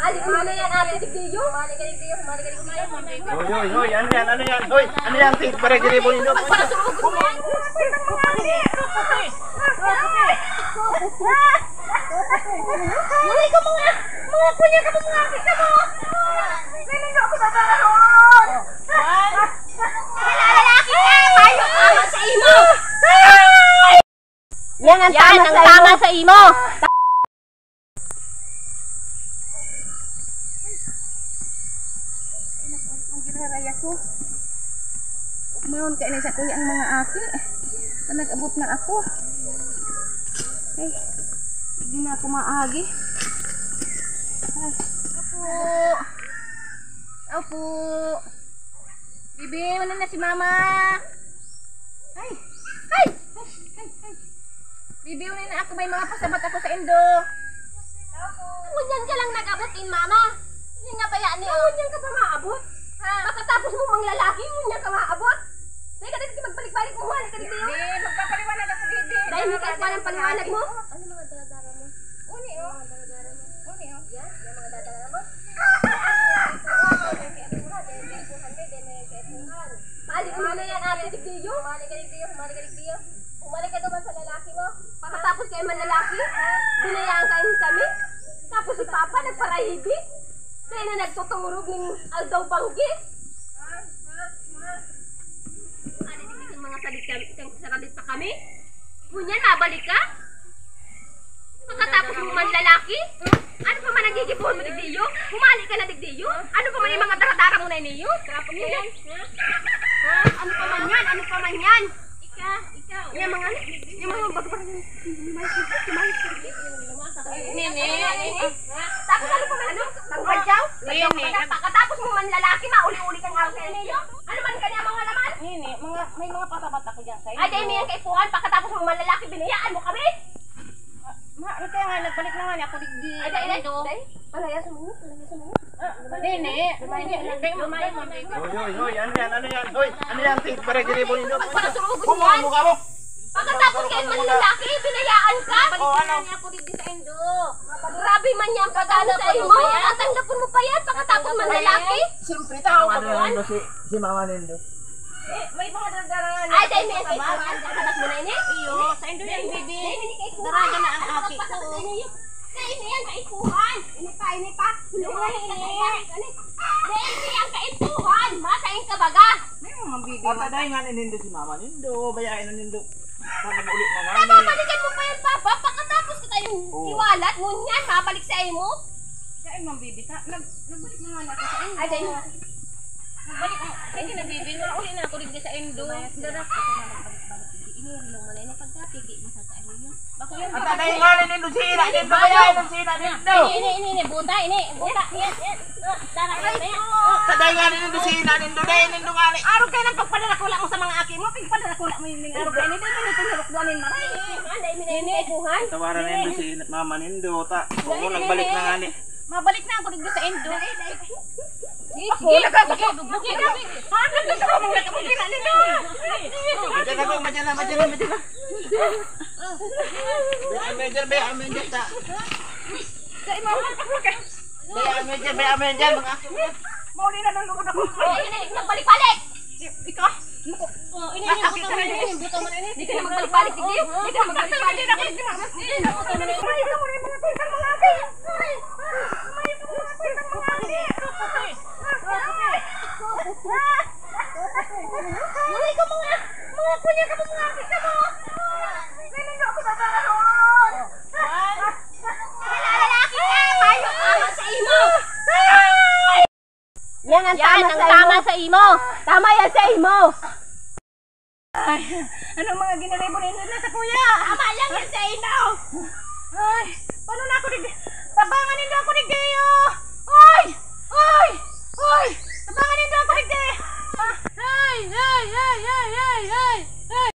Balik mo na yan, ate Digdiyo. Balik ka Digdiyo. Hoy, ano yan? Hoy, ano yan? Para gilibo ninyo. Pagpasugod mo yan. Huli ko mga kuya ka mga kita mo. Hindi ako dadalahon. Lalaki ka. Tayo tama sa imo. Yan ang tama sa imo. Ginaraya ko. Mayroon kayo sa kuya ang mga aki. Nag-abot na ako. Ay, hindi na ako maagi. Ay, Opo. Bibi, ano na si mama? Ay. Bibi, ano na ako, may mga pasabat ako sa endo. Ngunyan ka lang nag-abotin, mama. Hindi nga ba yan niyo? Ngunyan ka ba maabot? Ha? Pagkatapos mo mga lalaki, ngunyan ka maabot? Dahil ka dito magbalik-balik mo, halik ka dito. Hindi, magpapaliwanag ako, Bibi. Dahil hindi ka pa ng paliwanag mo? Ano mga daladara mo? Uni, oh. Mga daladara mo. Uni, oh. Yan, yung mga daladara mo. Balik mo na yan, ate Digdiyo. Balik ka Digdiyo. Umalik ka doon sa lalaki mo. Pagkatapos kayo man lalaki, binayaan kayo kami. Tapos si Papa nagparahidi. Kaya na nagtutumurog ng aldaw banggi. Ano din mga salit pa kami? Ngunyan, mabalik ka? Pagkatapos mo man lalaki? Ano pa man nagigibuhon mo, Digdiyo? Humalik ka na, Digdiyo? Ano pa man yung mga daradara mo na niyo? Yan. Ano pa man yan? Ikaw. Yung mga bago-bago. Nene. Tapos ano pa man? Badyaw? Pagkatapos mo man lalaki, mauli-uli kang araw sa niyo? Ano man kanya mga laman? Nene, may mga pasabat ako dyan sa'yo. Ay, dahil may yan kaipuhan, pagkatapos mo man lalaki, binayaan mo kami? Kaya nga, nagbalik na nga niya ako digdi. Ay, dahil, palaya sa mga. Nene, lumayan mo. Hoy, ano yan? Hoy, ano yan? Para gilibo ninyo. Pagpasugod mo yan. Pagkatapos kayo man lalaki, binayaan ka? Balik na niya ako digdi sa endo. Grabe man yan, pagkano sa imo. Tatanggapin mo pa yan, pagkatapos man lalaki. Siyempre, tao ka doon. Si Mama Nindo. May mga dadarangan. Ay, dahil may kaipuhan. Kasabas mo na ini? Iyo, sa endo yan, Bibi. Daraga na ang aki ko. Sa ini yan, kaipuhan. Ini pa. Dahil may ang kaipuhan. Masain ka baga. May mga Bibi. Patay nga ni Nindo si Mama Nindo. Bayain na Nindo. Para ulit na nga. Ay, babalikan mo pa yan, Papa. Pagkatapos ka tayong iwalat, ngunyan, mabalik sa imo. Kaya mga Bibi, nagbalik na nga na ako sa endo. Ay, dahil Nagbalik na. Kaya na Bibi, uli na ako digdi sa endo. Darak ako na nagbalik-balik. Inirin mo na yun. Pagkapigi, masasaan mo. Bako yan. Patay nga ni Nindo si Ina. Nindo bayain ng si Ina Nindo. Ini, buta. Yan. Darak na yan. Patay nga ni Nindo si Ina Nindo. Dahil Nindo nga ni. Araw kayo nang pagpadalakula mo sa mga aki mo. Pagpadalakula mo yung araw kayo. Hindi mo tinurukduanin maray. Anday, minaipuhan. Tawaran na Nindo si Mama Nindo. Oo, nagbalik na nga ni. Mabalik na ako digdi sa endo. Ako, nagkakabugin ka. Ano gusto ko mong nakapagpira nito? Madyan na. Medyan ta. Sa imawan ka mo ka. Medyan, mga aso. Mauli na nang lugod ako. Ini, nagbalik-balik. Ikaw? Ini, buto mo na ini. Di ka na magbalik-balik, Digdiyo. Di ka na magbalik-balik. Hindi na ako digdi mama. May ka mo na yung mga pintang mga aki. Huli ko mga kuya ka mga kita mo. Hindi ako dadalahon. Lalaki ka. Tayo tama sa imo. Yan ang tama sa imo. Tama yan sa imo. Anong mga ginalay mo rin na sa kuya? Tama lang yan sa imo.